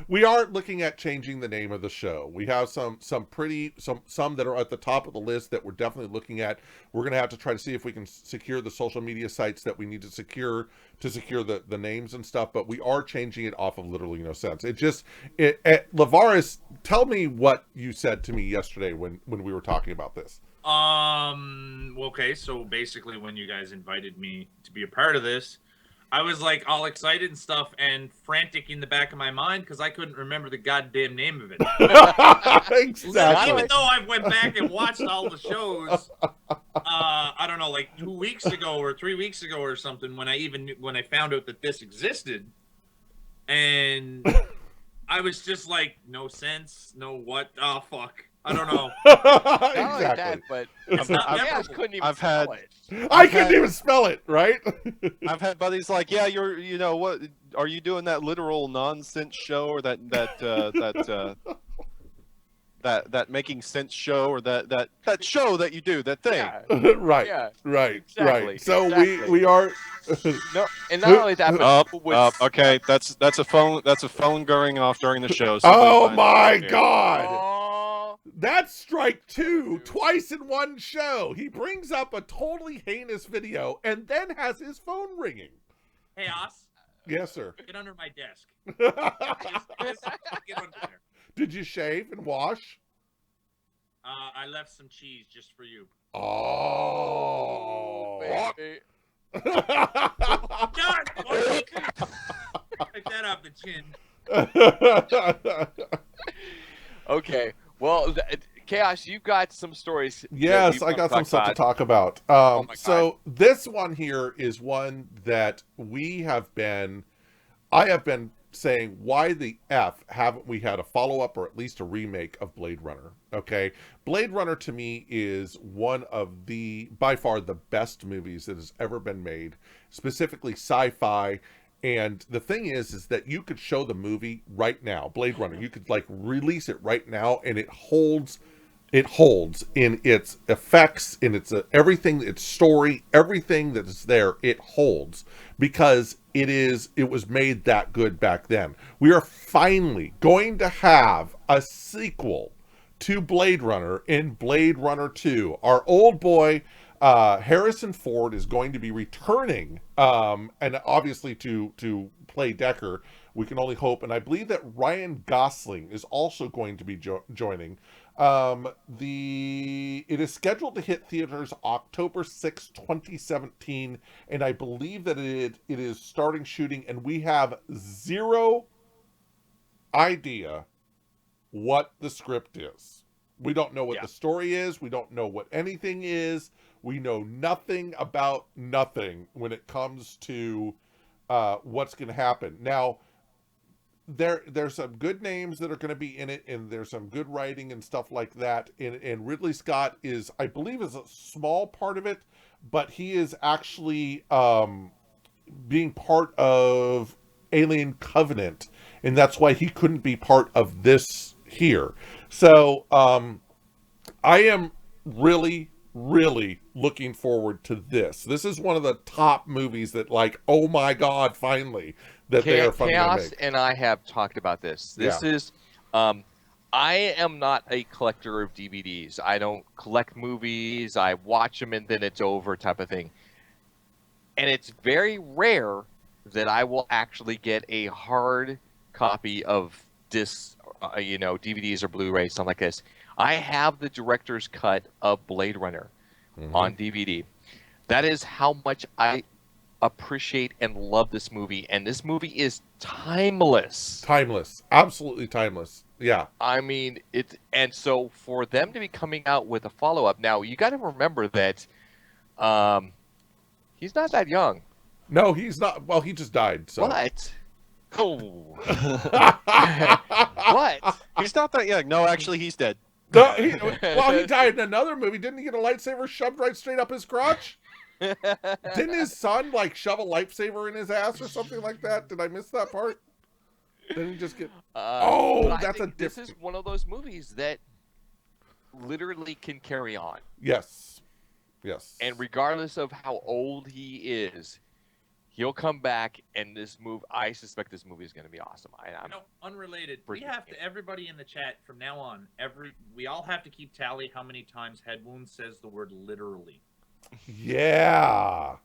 We are looking at changing the name of the show. We have some that are at the top of the list that we're definitely looking at. We're gonna have to try to see if we can secure the social media sites that we need to secure the names and stuff. But we are changing it off of Literally No Sense. Lavaris, tell me what you said to me yesterday when we were talking about this.
Okay, so basically when you guys invited me to be a part of this, I was like all excited and stuff and frantic in the back of my mind because I couldn't remember the goddamn name of it.
Exactly.
Even though I went back and watched all the shows, I don't know, like 2 weeks ago or 3 weeks ago or something, when I found out that this existed, and I was just like, no sense, no what, oh fuck, I don't know.
Not only that,
Exactly.
but
It's not
you guys
memorable.
couldn't even
I've
spell
had-
it.
I couldn't even spell it, right?
I've had buddies like, yeah, what are you doing that literal nonsense show or that making sense show or that show that you do, that thing.
Yeah,
right.
yeah.
Right.
Exactly,
Right. So
exactly.
we are
No, and not only that, but
Up,
people would
okay, that's a phone going off during the show.
Oh
Somebody find
my
it here.
god.
Oh,
That's strike two, twice in one show. He brings up a totally heinous video and then has his phone ringing.
Hey, Os,
Yes, sir.
get under my desk. Just get under there.
Did you shave and wash?
I left some cheese just for you.
Oh.
baby.
John, take that off the chin.
Okay. Well, Chaos, you've got some stories. that
Yes,
you
I got some
wanna
stuff to
about.
talk about.
my
So this one here is one that I have been saying, why the F haven't we had a follow-up or at least a remake of Blade Runner? Okay. Blade Runner to me is one of by far the best movies that has ever been made, specifically sci-fi. And the thing is that you could show the movie right now, Blade Runner, you could like release it right now and it holds It holds in its effects, in its everything, its story, everything that is there. It holds because it was made that good back then. We are finally going to have a sequel to Blade Runner in Blade Runner 2. Our old boy Harrison Ford is going to be returning, and obviously to play Deckard. We can only hope, and I believe that Ryan Gosling is also going to be joining. It is scheduled to hit theaters October 6, 2017, and I believe that it is starting shooting, and we have zero idea what the script is. We don't know what the story is. We don't know what anything is. We know nothing about nothing when it comes to what's going to happen. Now, there's some good names that are going to be in it, and there's some good writing and stuff like that. And Ridley Scott is, I believe, is a small part of it, but he is actually being part of Alien Covenant, and that's why he couldn't be part of this here. So I am really looking forward to this. This is one of the top movies that, like, oh my God, finally, that they are finally
Chaos
make.
and I have talked about this. This is, I am not a collector of DVDs. I don't collect movies. I watch them and then it's over type of thing. And it's very rare that I will actually get a hard copy of this, DVDs or Blu-rays, something like this. I have the director's cut of Blade Runner on DVD. That is how much I appreciate and love this movie, and this movie is timeless.
Timeless, absolutely timeless. Yeah,
I mean it, and so for them to be coming out with a follow-up, now you got to remember that he's not that young.
no, he's not. Well, he just died. So
What? Oh. What?
He's not that young. No, actually, he's dead.
no, he died in another movie. Didn't he get a lightsaber shoved right straight up his crotch? Didn't his son like shove a lightsaber in his ass or something like that? Did I miss that part? Didn't he just get?
But I
that's a
think this is one of those movies that literally can carry on.
Yes.
And regardless of how old he is, he'll come back, and I suspect this movie is going to be awesome.
Unrelated. We
Freaking
have to, everybody in the chat from now on, we all have to keep tally how many times Head Wound says the word literally.
Yeah.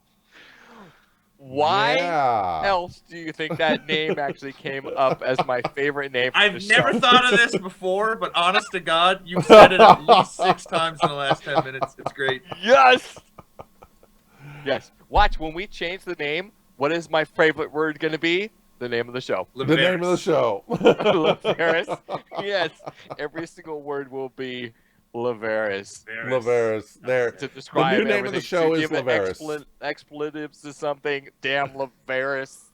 Why
Yeah.
else do you think that name actually came up as my favorite name? For the
I've never
show?
thought of this before, but honest to God, you've said it at least 6 times in the last 10 minutes. It's great.
Yes. Yes. Watch, when we change the name, what is my favorite word going to be? The name of the show.
The name of the show.
Lavaris. Yes. Every single word will be Lavaris.
Lavaris. There.
To describe
The new name of the
everything,
show
to
is
give
Lavaris.
Expletives to something. Damn Lavaris.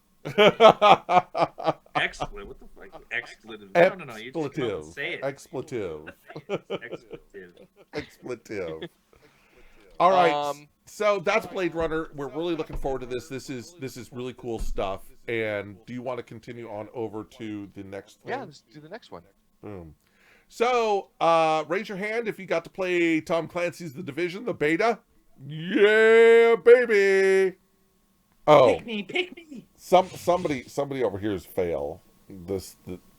Expletive. What the fuck? Expletive. No. You just come out and say it.
Expletive.
Expletive.
Expletive. All right. So that's Blade Runner. We're really looking forward to this. This is really cool stuff. And do you want to continue on over to the next one?
Yeah, let's do the next one.
Boom. So, raise your hand if you got to play Tom Clancy's The Division, the beta. Yeah, baby. Oh,
Pick me.
somebody over here is fail.
I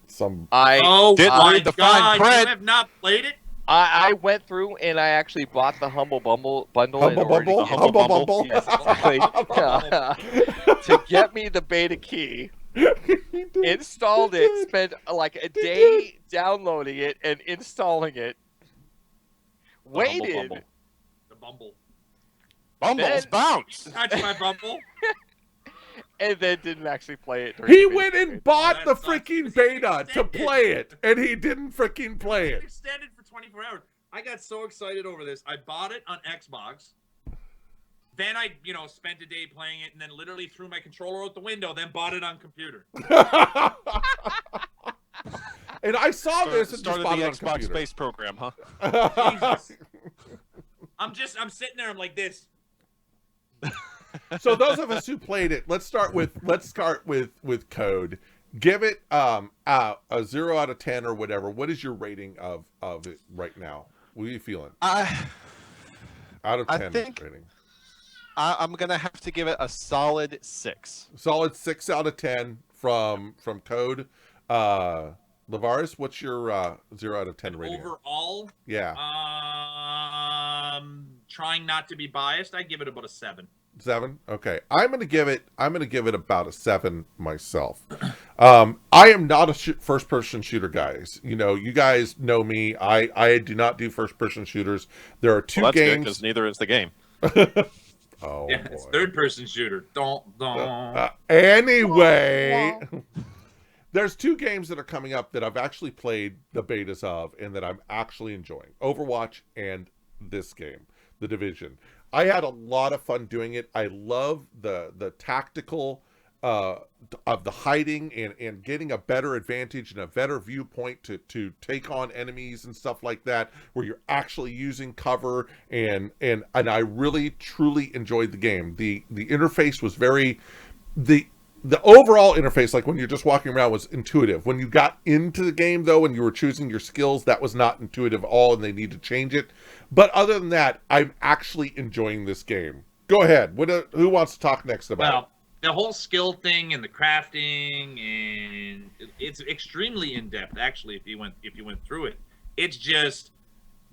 Didn't
my
read the fine
God,
print.
you have not played it?
I went through and I actually bought the Humble Bundle in
Humble
order to
Bumble,
get-
Humble Bumble.
Yes, exactly. To get me the beta key, installed it, spent like a day downloading it and installing it, waited,
The Bumble.
Bumbles
Then-
bounce.
Touch my Bumble.
and then didn't actually play it. during
He
the beta
went and
period.
bought the
That sucks.
freaking
It's
beta to
extended.
play it, and he didn't freaking play it.
Extended for 24 hours. I got so excited over this. I bought it on Xbox. Then I, spent a day playing it, and then literally threw my controller out the window. Then bought it on computer.
And I saw this and just
Started
bought
the
it on
Xbox
computer.
Space program, huh?
Jesus. I'm sitting there. I'm like this.
So those of us who played it, let's start with Code. Give it a 0 out of 10 or whatever. What is your rating of it right now? What are you feeling?
I
Out of
I
10
think-
rating.
I'm gonna have to give it a solid 6.
Solid 6 out of 10 from Code. Lavaris, what's your 0 out of 10 rating?
Overall,
Yeah,
trying not to be biased, I give it about a 7.
7. Okay, I'm gonna give it about a 7 myself. I am not a first-person shooter, guys. You know, you guys know me. I do not do first-person shooters. There are two
Well, that's good
games.
because neither is the game.
Oh,
Yeah, it's
boy.
third-person shooter. Don't.
Anyway, there's 2 games that are coming up that I've actually played the betas of and that I'm actually enjoying. Overwatch and this game, The Division. I had a lot of fun doing it. I love the tactical of the hiding and getting a better advantage and a better viewpoint to take on enemies and stuff like that, where you're actually using cover, and I really truly enjoyed the game. The interface was very the overall interface, like when you're just walking around, was intuitive. When you got into the game, though, and you were choosing your skills, that was not intuitive at all, and they need to change it. But other than that, I'm actually enjoying this game. Go ahead. Who wants to talk next about it?
Well, the whole skill thing and the crafting, and it's extremely in depth. Actually, if you went through it, it's just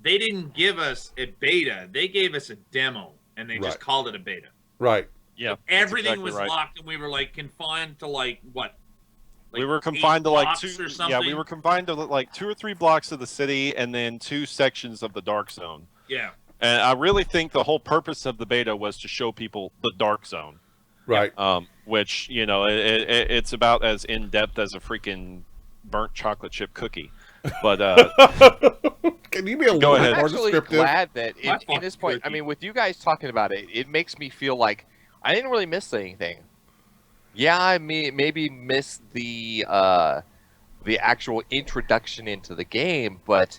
they didn't give us a beta; they gave us a demo, and they just
Right.
called it a beta.
Right.
Yeah,
Everything
exactly
was
right.
locked, and we were like confined to like what? Like
we were
8
confined to like
blocks
2.
or something.
Yeah, we were confined to like 2 or 3 blocks of the city, and then 2 sections of the dark zone.
Yeah.
And I really think the whole purpose of the beta was to show people the dark zone,
Right.
which, you know, it's about as in depth as a freaking burnt chocolate chip cookie. But
Can you be a
Go
little
ahead.
bit
I'm
more
actually
descriptive?
glad that
My
in this point, I
fucking
mean, with you guys talking about it, it makes me feel like I didn't really miss anything. Yeah, I maybe missed the actual introduction into the game, but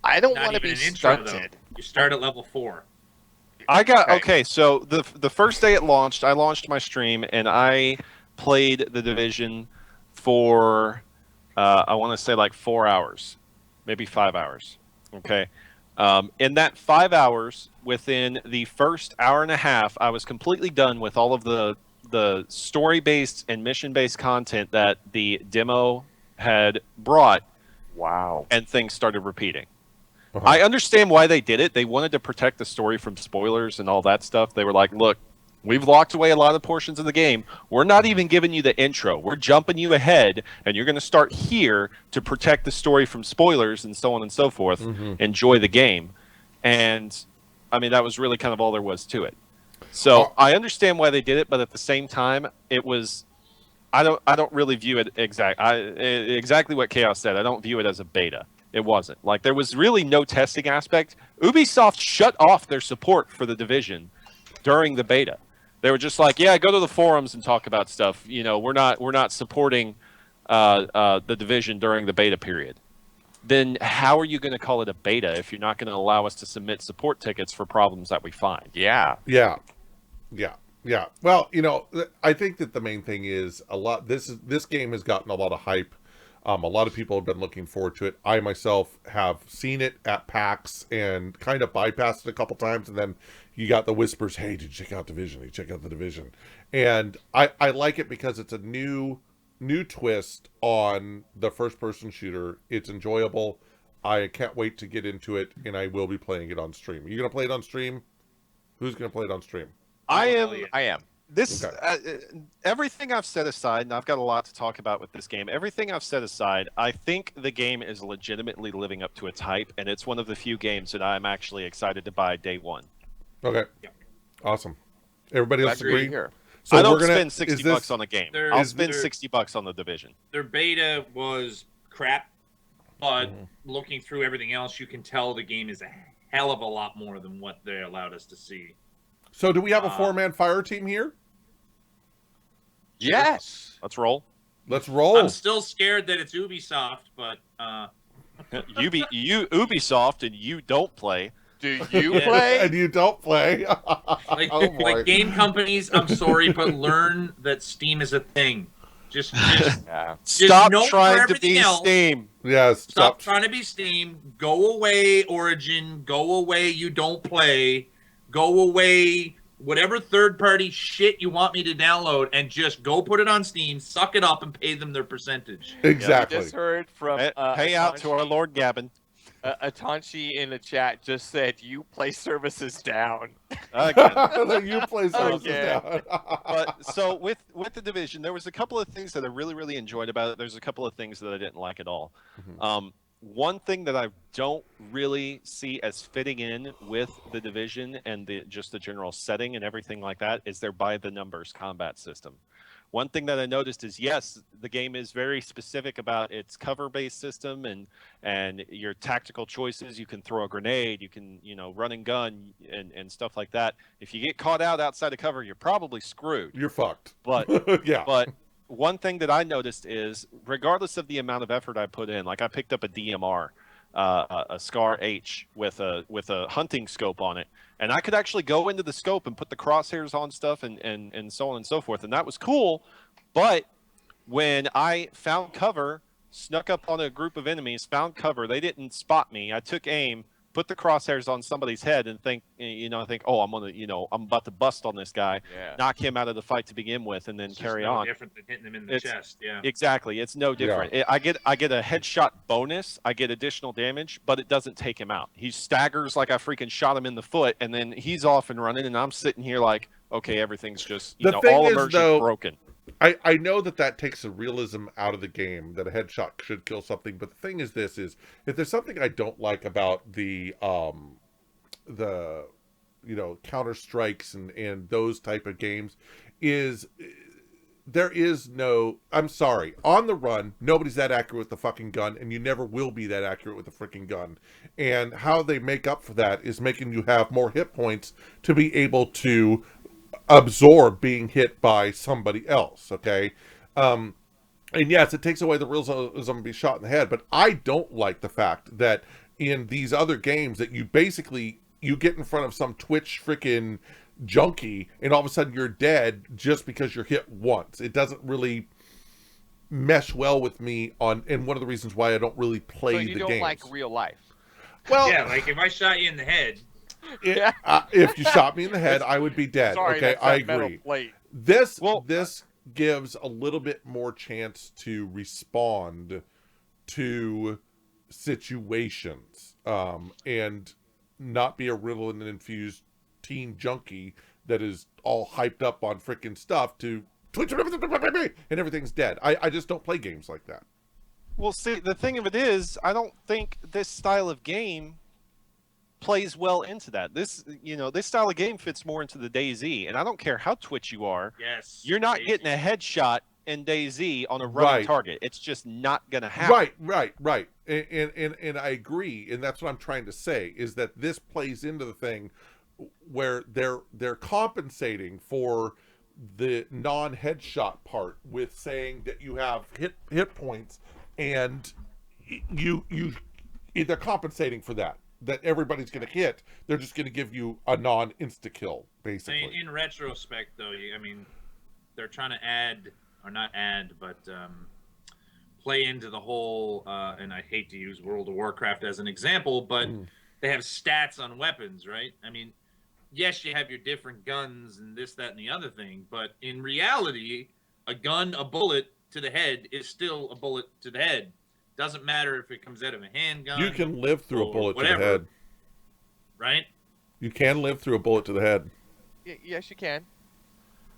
I don't
Not
want to
even
be
an intro, though.
stunted.
You start at level 4.
I got
Okay.
okay. So the first day it launched, I launched my stream and I played the Division for I want to say like 4 hours, maybe 5 hours. Okay. In that 5 hours, within the first hour and a half, I was completely done with all of the story-based and mission-based content that the demo had brought,
Wow.
and things started repeating.
Uh-huh.
I understand why they did it. They wanted to protect the story from spoilers and all that stuff. They were like, look, we've locked away a lot of portions of the game. We're not even giving you the intro. We're jumping you ahead, and you're going to start here to protect the story from spoilers and so on and so forth. Enjoy the game. And, I mean, that was really kind of all there was to it. So I understand why they did it, but at the same time, it was... I don't really view it exactly what Chaos said. I don't view it as a beta. It wasn't. Like, there was really no testing aspect. Ubisoft shut off their support for the Division during the beta. They were just like, yeah, go to the forums and talk about stuff. You know, we're not supporting the Division during the beta period. Then how are you going to call it a beta if you're not going to allow us to submit support tickets for problems that we find?
Yeah.
Yeah. Well, you know, I think that the main thing is this game has gotten a lot of hype. A lot of people have been looking forward to it. I myself have seen it at PAX and kind of bypassed it a couple times, and then you got the whispers, "Hey, did you check out Division? Did you check out the Division?" And I like it because it's a new twist on the first-person shooter. It's enjoyable. I can't wait to get into it, and I will be playing it on stream. Are you gonna play it on stream? Who's gonna play it on stream?
I am.
I am.
This
Okay.
Everything I've set aside, and I've got a lot to talk about with this game. Everything I've set aside, I think the game is legitimately living up to its hype, and it's one of the few games that I'm actually excited to buy day one.
Okay.
Yeah.
Awesome. Everybody else
That's great to
agree?
hear.
So
I don't
we're gonna
spend 60
is this-
bucks on the game.
There-
I'll
is
spend
there-
60 bucks on the Division.
Their beta was crap, but
Mm-hmm.
looking through everything else, you can tell the game is a hell of a lot more than what they allowed us to see.
So do we have a 4-man fire team here?
Yes.
Let's roll.
Let's roll.
I'm still scared that it's Ubisoft, but
Ubisoft, and you don't play.
Do you
Yeah.
play?
And you don't play.
like,
Oh, boy.
like game companies, I'm sorry, but learn that Steam is a thing. Just
Yeah.
Stop
know for
trying to
everything
be
else-
Steam.
Yes.
Stop trying to be Steam. Go away, Origin. Go away, you don't play. Go away, whatever third-party shit you want me to download, and just go put it on Steam, suck it up, and pay them their percentage.
Exactly.
We just heard from
Pay out to our
Atanshi.
Lord Gavin.
Atanshi in the chat just said, "You play services down."
Again.
You play services
Again.
down.
But so with the Division, there was a couple of things that I really enjoyed about it. There's a couple of things that I didn't like at all. One thing that I don't really see as fitting in with the Division and just the general setting and everything like that is their by the numbers combat system. One thing that I noticed is, yes, the game is very specific about its cover-based system and your tactical choices. You can throw a grenade, you can, run and gun and stuff like that. If you get caught out outside of cover, you're probably screwed.
You're fucked.
But
Yeah.
but one thing that I noticed is, regardless of the amount of effort I put in, like I picked up a DMR, a Scar H with a hunting scope on it, and I could actually go into the scope and put the crosshairs on stuff and so on and so forth, and that was cool. But when I found cover, snuck up on a group of enemies, found cover, they didn't spot me. I took aim, put the crosshairs on somebody's head, and think, oh, I'm about to bust on this guy, knock him out of the fight to begin with, and then
It's
carry
just no
on.
different than hitting him in the chest. Yeah.
Exactly, it's no different. I get a headshot bonus, I get additional damage, but it doesn't take him out. He staggers like I freaking shot him in the foot, and then he's off and running, and I'm sitting here like, okay, everything's just all immersion broken.
I know that takes the realism out of the game, that a headshot should kill something, but the thing is if there's something I don't like about the Counter Strikes and those type of games is there is no, I'm sorry, on the run, nobody's that accurate with the fucking gun, and you never will be that accurate with the freaking gun. And how they make up for that is making you have more hit points to be able to absorb being hit by somebody else, okay? And yes, it takes away the realism of being shot in the head, but I don't like the fact that in these other games that you get in front of some Twitch freaking junkie and all of a sudden you're dead just because you're hit once. It doesn't really mesh well with me and one of the reasons why I don't really play the games.
So you don't like real life?
Well,
Yeah, like if I shot you in the head.
If you shot me in the head, I would be dead.
Sorry,
okay,
that's
I
that metal
agree.
plate.
This gives a little bit more chance to respond to situations, and not be a riddle infused teen junkie that is all hyped up on freaking stuff to Twitch and everything's dead. I just don't play games like that.
Well, see, the thing of it is, I don't think this style of game plays well into that. This style of game fits more into the DayZ, and I don't care how Twitch you are.
Yes.
You're not getting a headshot in DayZ on a running target. It's just not going to happen.
Right. And I agree, and that's what I'm trying to say, is that this plays into the thing where they're compensating for the non-headshot part with saying that you have hit points, and they're compensating for that everybody's going to hit. They're just going to give you a non-insta kill, basically.
In retrospect, though, I mean, they're trying to add, or not add, but play into the whole, and I hate to use World of Warcraft as an example, but they have stats on weapons, right? I mean, yes, you have your different guns and this, that, and the other thing, but in reality, a bullet to the head is still a bullet to the head. Doesn't matter if it comes out of a handgun.
You can live through a bullet to the head.
Right?
You can live through a bullet to the head.
Yes, you can.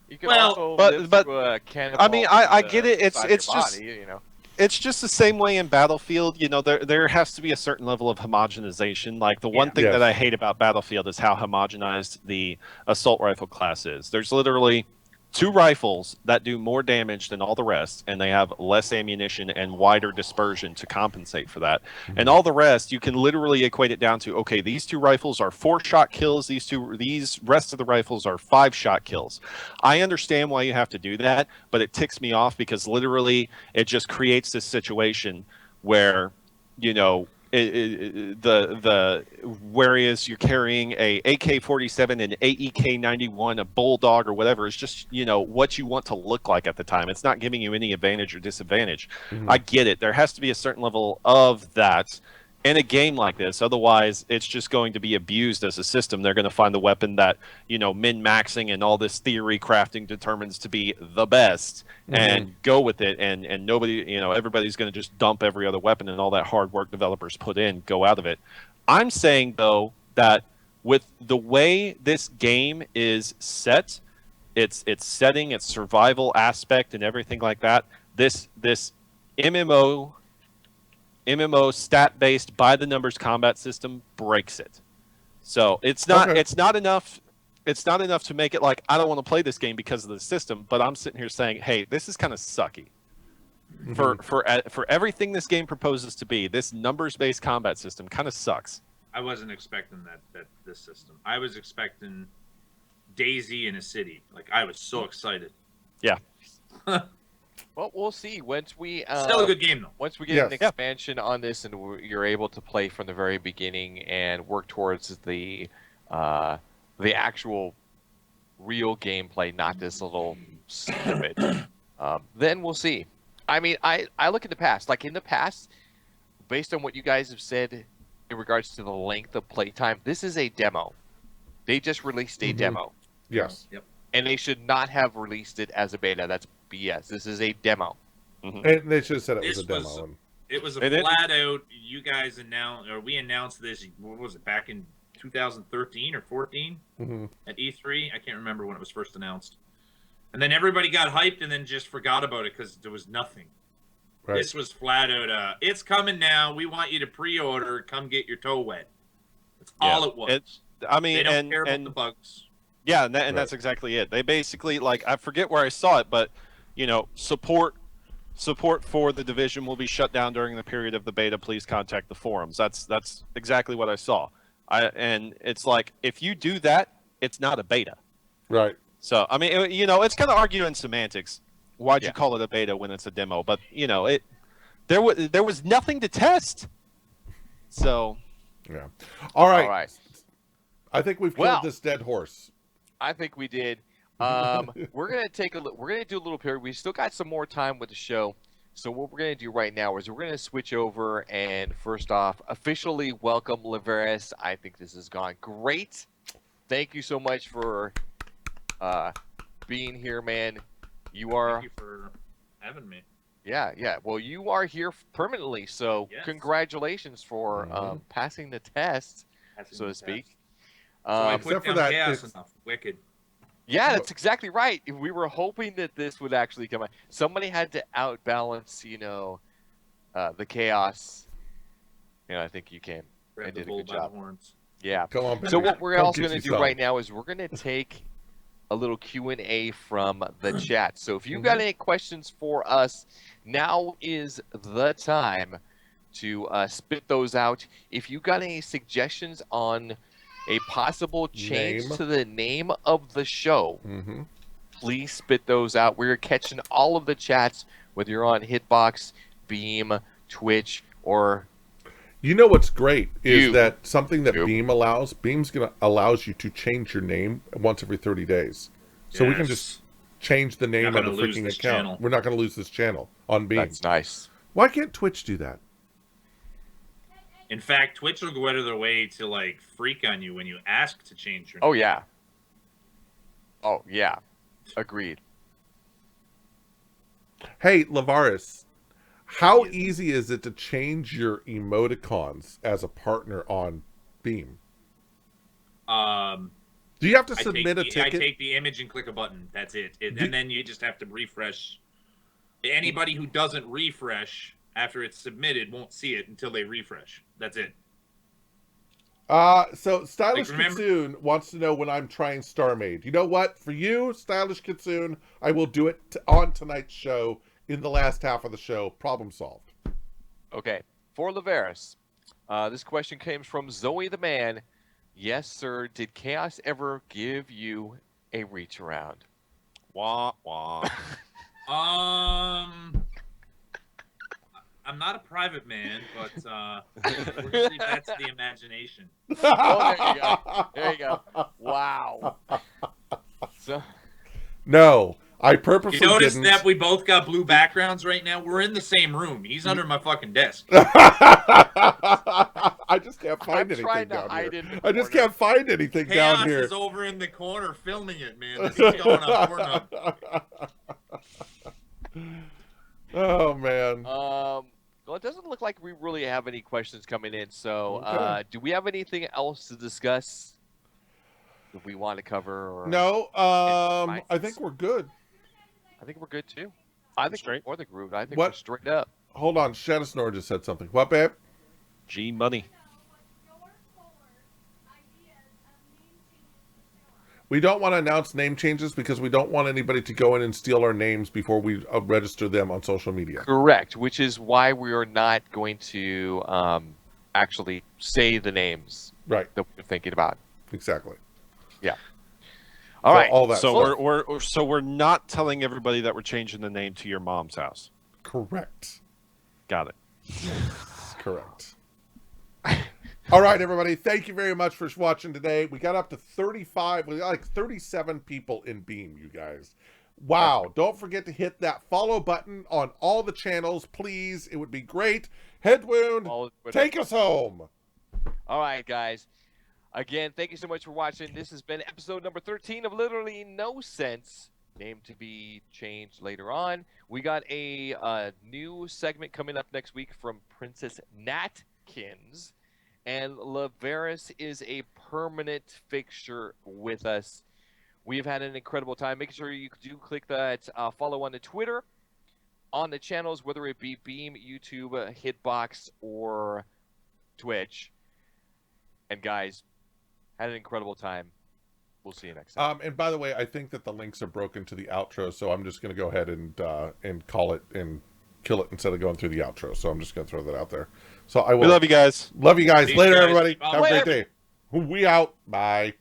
You can
Well,
also
but-
live
but,
through a cannonball.
I mean, I
to
get it.
the
It's
side of your
just
body,
it's just the same way in Battlefield. There has to be a certain level of homogenization. Like the one thing
Yes.
that I hate about Battlefield is how homogenized the assault rifle class is. There's literally 2 rifles that do more damage than all the rest, and they have less ammunition and wider dispersion to compensate for that. And all the rest, you can literally equate it down to, okay, these 2 rifles are 4-shot kills, these rest of the rifles are 5-shot kills. I understand why you have to do that, but it ticks me off because literally it just creates this situation where, the whereas you're carrying a AK-47 and AEK-91, a Bulldog or whatever is just what you want to look like at the time. It's not giving you any advantage or disadvantage.
Mhm.
I get it. There has to be a certain level of that in a game like this. Otherwise, it's just going to be abused as a system. They're going to find the weapon that min-maxing and all this theory crafting determines to be the best. And go with it, and nobody, everybody's going to just dump every other weapon and all that hard work developers put in, go out of it. I'm saying, though, that with the way this game is set, its setting, its survival aspect, and everything like that, this MMO stat-based, by-the-numbers combat system breaks it. So it's not enough. It's not enough to make it like, I don't want to play this game because of the system, but I'm sitting here saying, hey, this is kind of sucky. For everything this game proposes to be, this numbers-based combat system kind of sucks.
I wasn't expecting that this system. I was expecting Daisy in a city. Like, I was so excited.
Yeah.
Well, we'll see once we
Still a good game though.
once we get an expansion on this, and you're able to play from the very beginning and work towards the actual real gameplay, not this little snippet. Then we'll see. I mean, I look at the past. Like in the past, based on what you guys have said in regards to the length of playtime, this is a demo. They just released a demo.
Yes.
Yep.
And they should not have released it as a beta. That's BS. This is a demo.
And they should have said it was
This
a demo.
was- It was a
And it-
flat out. You guys announced, or we announced this. What was it, back in 2013 or 14
Mhm.
at E3? I can't remember when it was first announced. And then everybody got hyped and then just forgot about it because there was nothing.
Right.
This was flat out. It's coming now. We want you to pre-order. Come get your toe wet. That's all it was.
I mean,
They don't
and
care about the bugs.
yeah, and that's exactly it. They basically, like, I forget where I saw it, but support for the Division will be shut down during the period of the beta. Please contact the forums. That's exactly what I saw. And it's like, if you do that, it's not a beta.
Right.
So I mean, it's kind of arguing semantics. Why'd
Yeah.
you call it a beta when it's a demo? But there was nothing to test. So
Yeah. All right.
All right.
I think we've killed
Well-
this dead horse.
I think we did. We're gonna take a look. We're gonna do a little period. We still got some more time with the show, so what we're gonna do right now is we're gonna switch over and first off, officially welcome Laveris. I think this has gone great. Thank you so much for being here, man. You are,
Thank you for having me.
yeah. Well, you are here permanently, so
Yes.
congratulations for
Mhm.
passing the test,
Passing
so
the
to speak.
test. So I
Um,
put
Except for
down
that,
chaos
it's-
enough. Wicked.
Yeah, that's exactly right. We were hoping that this would actually come out. Somebody had to outbalance, the chaos. I think you can.
Grab the
did a
bull
good
by
job.
the horns.
Yeah.
Come on,
So
baby.
what we're
Come
also
get
going to
you
do
some.
right now is we're going to take a little Q&A from the chat. So if you've got any questions for us, now is the time to spit those out. If you got any suggestions on a possible change
Name.
to the name of the show,
Mm-hmm.
please spit those out. We're catching all of the chats, whether you're on Hitbox, Beam, Twitch, or
You know what's great is
You.
that something that
Yep.
Beam's allows you to change your name once every 30 days. So we can
Yes.
just change the name
Not
of the
gonna lose
freaking
this
account.
channel.
We're not going to lose this channel on Beam.
that's nice.
Why can't Twitch do that?
In fact, Twitch will go out of their way to like freak on you when you ask to change your.
Oh yeah. Oh yeah. Agreed.
Hey, Lavaris, how easy is it to change your emoticons as a partner on Beam? Do you have to submit a
I
ticket?
take the image and click a button. That's it. And then you just have to refresh. Anybody who doesn't refresh after it's submitted won't see it until they refresh. That's it.
So Stylish
Like, remember-
Kitsune wants to know when I'm trying StarMade. You know what? For you, Stylish Kitsune, I will do it on tonight's show in the last half of the show. Problem solved.
Okay. For Laveris, this question came from Zoe the Man. Yes, sir. Did Chaos ever give you a reach around?
wah wah.
I'm not a private man, but we're gonna leave that to the imagination.
Oh, there you go. There you go. Wow. So,
No, I
You
purposely
notice
didn't.
that we both got blue backgrounds right now? We're in the same room. He's under my fucking desk.
I just can't find
I'm
anything
trying to
down
hide
here.
in the
I just
corner.
can't find anything
Chaos
down here.
is over in the corner filming it, man. This is going on Pornhub.
Oh man.
well, it doesn't look like we really have any questions coming in. So,
Okay.
do we have anything else to discuss that we want to cover? Or...
No,
fine.
I think we're good.
I think we're good too. I think
Straight.
we're more than grooved. I think
What?
we're straight up.
Hold on, Shadowsnore just said something. What, babe?
G Money.
We don't want to announce name changes because we don't want anybody to go in and steal our names before we register them on social media.
Correct, which is why we are not going to actually say the names
Right,
that we're thinking about.
exactly.
All
So
right.
all that.
So
stuff.
we're not telling everybody that we're changing the name to your mom's house.
Correct.
Got it.
Correct. All right, everybody. Thank you very much for watching today. We got up to 35. We got like 37 people in Beam, you guys. Wow. Don't forget to hit that follow button on all the channels, please. It would be great. Headwound, take us home.
All right, guys. Again, thank you so much for watching. This has been episode number 13 of Literally No Sense. Name to be changed later on. We got a new segment coming up next week from Princess Natkins. And Laveris is a permanent fixture with us. We've had an incredible time. Make sure you do click that follow on the Twitter, on the channels, whether it be Beam, YouTube, Hitbox, or Twitch. And guys, had an incredible time. We'll see you next time.
And by the way, I think that the links are broken to the outro, so I'm just going to go ahead and call it and kill it instead of going through the outro. So I'm just going to throw that out there. So I will.
We love you guys.
Love you guys.
Peace,
Later,
guys.
everybody.
Bye.
Have a great day. We out. Bye.